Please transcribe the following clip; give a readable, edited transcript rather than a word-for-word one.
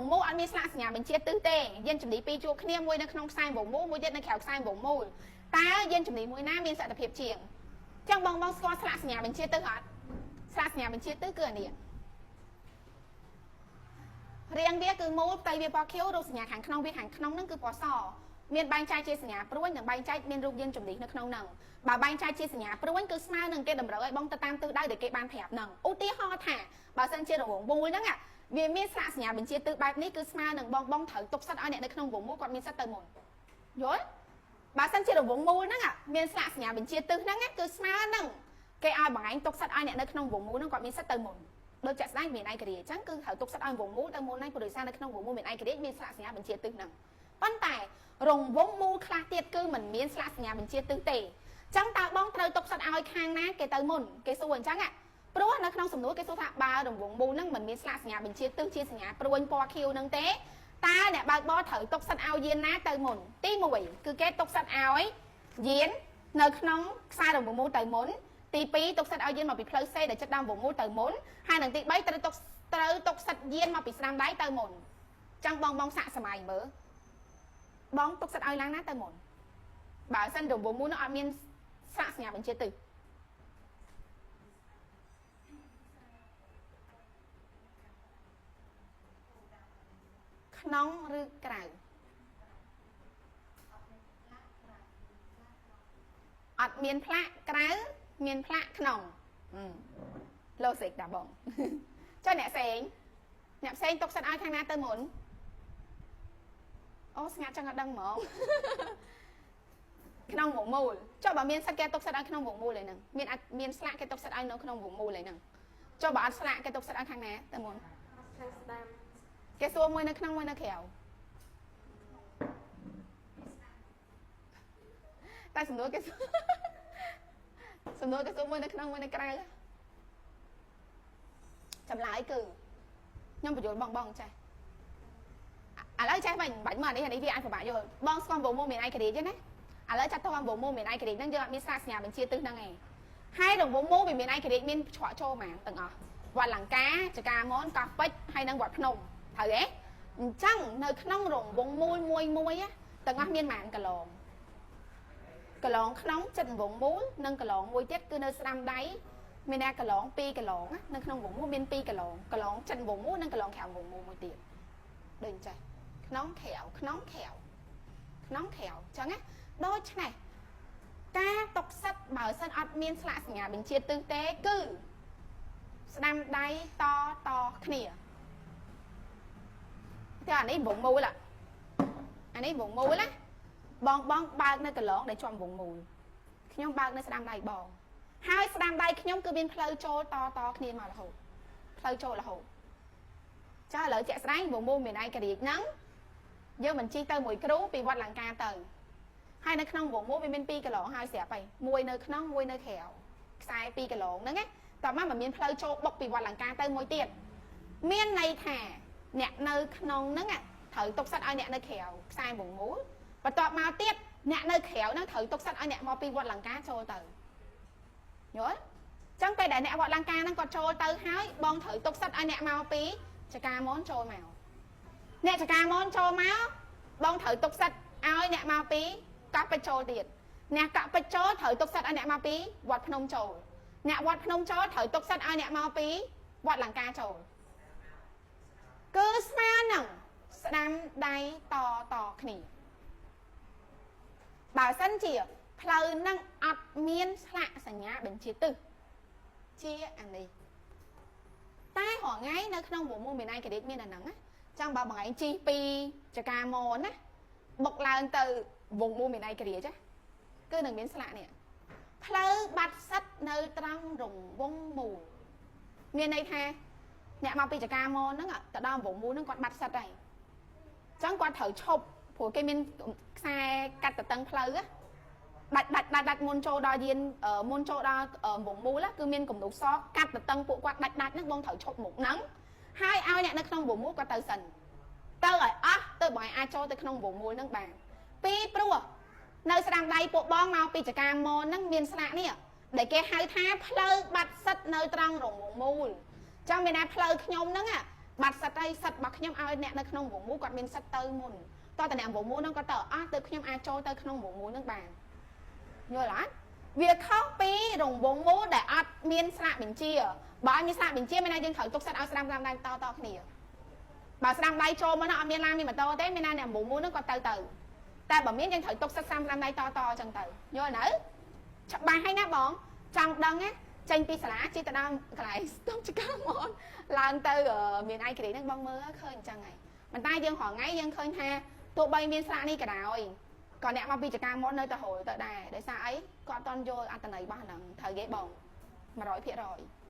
ងមូលអត់មានស្លាកសញ្ញាបញ្ជាទិសទេយើងជំនីពីរជួបគ្នាមួយនៅក្នុងខ្សែរង្វង់មូលមួយទៀតនៅក្រៅខ្សែរង្វង់មូលតើយើងជំនីមួយណាមានសក្តិភាពជាងចឹងបងស្គាល់ស្លាកសញ្ញាបញ្ជាទិសអត់ស្លាកសញ្ញាបញ្ជាទិសគឺអានេះរៀងវាគឺមូលផ្ទៃវាពណ៌ខៀវរូបសញ្ញាខាងក្នុងវាខាងក្នុងហ្នឹងគឺពណ៌សមានបែងចែកជាសញ្ញាព្រួញនិងបែងចែកមានរូបយើងជំនីនៅក្នុងហ្នឹងបើបែងចែកជាសញ្ញាព្រួញគឺស្មើនឹងគេតម្រូវឲ្យបងទៅតាមទិសដៅដែលគេបានប្រាប់ហ្នឹងឧទាហរណ៍ថាបើសិនជារង្វង់មូលហ្នឹងវាមានស្លាកសញ្ញាបញ្ជាទិសបែបនេះគឺស្មើនឹងបងត្រូវទុកសិតឲ្យអ្នកនៅក្នុងរង្វង់មូលគាត់មានសិតទៅមុនយល់បើសិនជារង្វង់មូលហ្នឹងមានស្លាកសញ្ញាបញ្ជាទិសហ្នឹងគឺស្មើនឹងគេឲ្យបងឯងទុកសិតឲ្យអ្នកនៅក្នុងរង្វង់មូលហ្នឹងគាត់មានសិតទៅមុនដូចចាក់ស្ដែងមានឯករាជ្យអញ្ចឹងគឺត្រូវទុកសិតឲ្យរង្វង់មូលទៅមុនហ្នឹងព្រោះដោយសារនៅក្នុងរង្វង់មូលមានឯករាជ្យមានស្លាកសញ្ញាបញ្ជាទិសហ្នឹងប៉ុន្តែរង្វង់មូលខ្លះទៀតគឺមិនមានស្លាកសញ្ញាបញ្ជាទិសទេអញ្ចឹងតើបងត្រូវទុកសិតឲ្យខាងណាគេទៅមុនគេសួរអញ្ចឹងព្រោះនៅក្នុងសំណួរគេសួរថាបើរង្វង់មូលហ្នឹងមិនមានស្លាកសញ្ញាបញ្ជាទិសជាសញ្ញាព្រួញពណ៌ខៀវហ្នឹងទេតើអ្នកបើកបរត្រូវទុកសិតឲ្យយានណាទៅមុនទី1គឺគេទុកសិតឲ្យយាននៅក្នុងខ្សែរង្វង់មូលទៅមុនទី2ទុកសិតឲ្យយានមកពីផ្លូវសេដែលចិត្តដើមរង្វង់មូលទៅមុនហើយនឹងទី3ត្រូវទុកសិតយានមកពីស្នាមដៃទៅមុនអញ្ចឹងបងសាកសម័យមើលបងទុកសិតឲ្យឡើងណាទៅមុនបើសិនរង្វង់មូលនោះអត់មានស្លាកសញ្ញាបញ្ជាទិសក្នុងឬក្រៅអត់មានផ្លាកក្រៅមានផ្លាកក្នុងឡូសិកតាបងចុះអ្នកផ្សេងទុកសិតឲ្យខាងណាទៅមុនអូស្ងាត់ចឹងអត់ដឹងហ្មងក្នុងវងមូលចុះបើមានសិតគេទុកសិតឲ្យក្នុងវងមូលឯហ្នឹងមានស្លាកគេទុកសិតឲ្យនៅក្នុងវងមូលឯហ្នឹងចុះបើអត់ស្លាកគេទុកសិតឲ្យខាងណាទៅមុនខាងស្ដាំគេសួរមួយនៅក្នុងមួយនៅក្រៅតែសំណួរគេសួរមួយនៅក្នុងមួយនៅក្រៅចម្លើយគឺខ្ញុំបញ្យល់បងចេះឥឡូវចេះវិញបាច់មកនេះវាអាចពិបាកយល់បងស្គាល់វងមូលមានឯករាជ្យទេណាឥឡូវចាត់ទៅវងមូលមានឯករាជ្យហ្នឹងយើងអត់មានស្លាកសញ្ញាបញ្ជាទិសហ្នឹងឯងហើយរង្វង់មូលវាមានឯករាជ្យមានច្រកចូលហ្មងទាំងអស់វត្តលង្កាចកាមនកោះពេជ្រហើយនិងវត្តភ្នំត្រូវទេអញ្ចឹងនៅក្នុងរង្វង់មូលមួយទាំងអស់មានប៉ុន្មានកន្លងក្នុងចិត្តរង្វង់មូលនិងកន្លងមួយទៀតគឺនៅស្ដាំដៃមានណាកន្លង2កន្លងនៅក្នុងរង្វង់មូលមាន2កន្លងចិត្តរង្វង់មូលនិងកន្លងក្រៅរង្វង់មូលមួយទៀតដូចអញ្ចឹងក្នុងក្រៅអញ្ចឹងណាដូច្នេះការទុកសិតបើសិនអត់មានស្លាកសញ្ញាបញ្ជាទិសទេគឺស្ដាំដៃតគ្នាតែអានេះវងមូលណាបងបើកនៅកន្លងដែលជាប់វងមូលខ្ញុំបើកនៅស្ដាំដៃបងហើយស្ដាំដៃខ្ញុំគឺមានផ្លូវចូលតគ្នាមករហូតផ្លូវចូលរហូតចាឥឡូវជាក់ស្ដែងវងមូលមានឯករាជ្យហ្នឹងយើងបញ្ជីទៅមួយគ្រូពីវត្តលង្កាទៅហើយនៅក្នុងវងមូលវាមាន2កន្លងហើយស្រាប់ហើយមួយនៅក្នុងមួយនៅក្រៅខ្សែ2កន្លងហ្នឹងណាតោះមកមិនមានផ្លូវចូលបុកពីវត្តលង្កាទៅមួយទៀតមានន័យថាអ្នកនៅក្នុងហ្នឹងត្រូវទុកសិតឲ្យអ្នកនៅក្រៅខ្សែវងមូលបន្ទាប់មកទៀតអ្នកនៅក្រៅហ្នឹងត្រូវទុកសិតឲ្យអ្នកមកពីវត្តលង្កាចូលទៅយល់ចឹងពេលដែលអ្នកវត្តលង្កាហ្នឹងគាត់ចូលទៅហើយបងត្រូវទុកសិតឲ្យអ្នកមកពីចកាមនចូលមកអ្នកចកាមនចូលមកបងត្រូវទុកសិតឲ្យអ្នកមកពីកោះពេជ្រចូលទៀតអ្នកកោះពេជ្រចូលត្រូវទុកសិតឲ្យអ្នកមកពីវត្តភ្នំចូលអ្នកវត្តភ្នំចូលត្រូវទុកសិតឲ្យអ្នកមកពីវត្តលង្កាចូលគឺស្មើនឹងស្ដាំដៃតគ្នាបើសិនជាផ្លូវនឹងអត់មានស្លាកសញ្ញាបញ្ជាទិសជាអានេះតែរហងៃនៅក្នុងវងមូលមានឯករាជ្យមានអាហ្នឹងណាចឹងបើបងឯងជីពីចកាមនណាបុកឡើងទៅវងមូលមានឯករាជ្យគឺនឹងមានស្លាកនេះផ្លូវបាត់សិតនៅត្រង់រង្វង់មូលមានន័យថាអ្នកមកពីចកាមនហ្នឹងទៅដល់វងមូលហ្នឹងគាត់បាត់សិតហើយចឹងគាត់ត្រូវឈប់ព្រោះគេមានខ្សែកាត់តតឹងផ្លូវដាច់មុនចូលដល់យានមុនចូលដល់វងមូលគឺមានគំនូសកាត់តតឹងពួកគាត់ដាច់ហ្នឹងបងត្រូវឈប់មុខហ្នឹងហើយឲ្យអ្នកនៅក្នុងវងមូលគាត់ទៅសិនទៅឲ្យអស់ទៅបងអាចចូលទៅក្នុងវងមូលហ្នឹងបានពីព្រោះនៅស្ដាំដៃពួកបងមកពីចកាមនហ្នឹងមានស្លាកនេះដែលគេហៅថាផ្លូវបាត់សិតនៅត្រង់រង្វង់មូលចឹងមានថាផ្លូវខ្ញុំហ្នឹង បាត់សិតហើយសិតរបស់ខ្ញុំឲ្យអ្នកនៅក្នុងវងមូគាត់មានសិតទៅមុនតើតអ្នកវងមូហ្នឹងគាត់ទៅអស់ទៅខ្ញុំអាចចូលទៅក្នុងវងមូហ្នឹងបានយល់អត់វាខុសពីរង្វង់មូដែលអត់មានស្លាកបញ្ជាបើអត់មានស្លាកបញ្ជាមានតែយើងត្រូវទុកសិតឲ្យស្ដាំដៃតគ្នាបើស្ដាំដៃចូលមកនោះអត់មានឡានមានម៉ូតូទេមានតែអ្នកវងមូហ្នឹងគាត់ទៅតែបើមានយើងត្រូវទុកសិតស្ដាំដៃតអញ្ចឹងទៅយល់នៅច្បាស់ហើយណាបងចង់ដឹងណាចេញពីសាលាជិះទៅដល់កន្លែងស្តុំចកាមកឡើងទៅមានឯកគ្រីហ្នឹងបងមើលឃើញអញ្ចឹងហើយប៉ុន្តែយើងរងថ្ងៃយើងឃើញថាទោះបីមានស្លាកនេះក៏ដោយក៏អ្នកមកពីចកាមកនៅតែហូរទៅដែរដោយសារអីគាត់អត់តន់យល់អត្តន័យរបស់ហ្នឹងត្រូវគេបង 100%